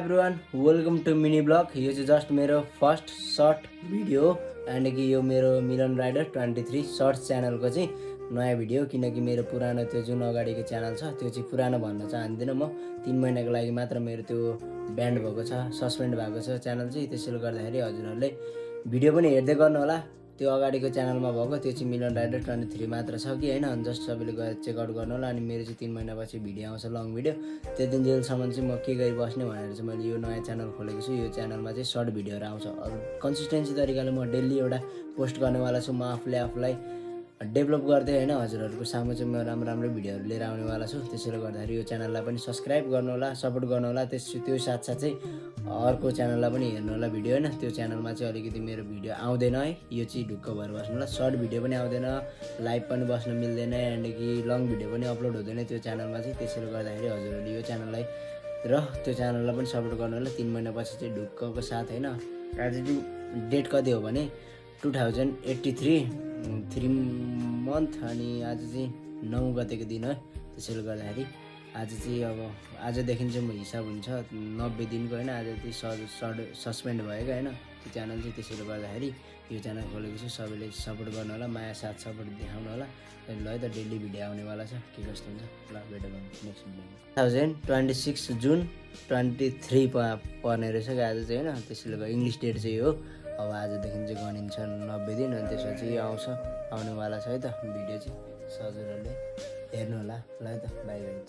Everyone welcome to mini blog. यो चाहिँ just मेरो फर्स्ट सर्ट भिडियो एन्ड कि यो मेरो मिलन राइडर 23 सर्ट्स च्यानलको चाहिँ नयाँ भिडियो, किनकि मेरो पुरानो त्यो जुन अगाडिको च्यानल छ त्यो चाहिँ पुरानो भन्न चाहदिनँ म। 3 महिनाको लागि मात्र मेरो त्यो ब्यान्ड भएको छ, सस्पेन्ड भएको छ च्यानल चाहिँ। त्यसैले गर्दाखेरि हजुरहरूले भिडियो पनि हेर्दै गर्नु होला। त्यो अगाडिको च्यानलमा भएको त्यो चाहिँ मिलन राइडर 23 मात्र छ कि हैन, जस्ट सबैले गएर चेकआउट गर्नु होला। अनि मेरो चाहिँ 3 महिनापछि भिडियो आउँछ, लङ भिडियो। त्यो दिन जेलसम्म चाहिँ म के गरिबस्ने भनेर चाहिँ मैले यो नयाँ च्यानल खोलेको छु। यो च्यानलमा चाहिँ सर्ट भिडियोहरू आउँछ। कन्सिस्टेन्सी तरिकाले म डेली एउटा पोस्ट गर्नेवाला छु। म आफूलाई डेभलप गर्दै हैन, हजुरहरूको सामु चाहिँ म राम्रो भिडियोहरू लिएर आउनेवाला छु। त्यसैले गर्दाखेरि यो च्यानललाई पनि सब्स्क्राइब गर्नु होला, सपोर्ट गर्नु होला। त्यो साथसाथ चाहिँ अर्को च्यानललाई पनि हेर्नु होला भिडियो हैन। त्यो च्यानलमा चाहिँ अलिकति मेरो भिडियो आउँदैन है, यो चाहिँ ढुक्क भएर बस्नु होला। सर्ट भिडियो पनि आउँदैन, लाइभ पनि बस्न मिल्दैन एन्ड कि लङ भिडियो पनि अपलोड हुँदैन त्यो च्यानलमा चाहिँ। त्यसैले गर्दाखेरि हजुरहरूले यो च्यानललाई र त्यो च्यानललाई पनि सपोर्ट गर्नु होला। 3 महिनापछि चाहिँ ढुक्कको साथ हैन। आज चाहिँ डेट कति हो भने 2083 3 मन्थ अनि आज चाहिँ 9 गतेको दिन है। त्यसैले गर्दाखेरि आज चाहिँ अब आजदेखि चाहिँ म हिसाब हुन्छ 90 दिनको हैन। आज चाहिँ सस्पेन्ड भएको हैन त्यो च्यानल चाहिँ। त्यसैले गर्दाखेरि यो च्यानल खोलेको छु। सबैले सपोर्ट गर्नु होला, माया साथ सपोर्ट देखाउनु होला। ल है त डेली भिडियो आउनेवाला छ, के कस्तो हुन्छ ल भेटौँ नेक्स्ट भिडियोमा। 2026 जुन 23 पर्ने रहेछ कि आज चाहिँ हैन। त्यसैले गर्दा इङ्ग्लिस डेट चाहिँ हो। अब आजदेखि चाहिँ गनिन्छ 90 दिन अनि त्यसपछि आउनेवाला छ है त भिडियो चाहिँ। हजुरहरूले हेर्नु होला ल है त, बाई बाई।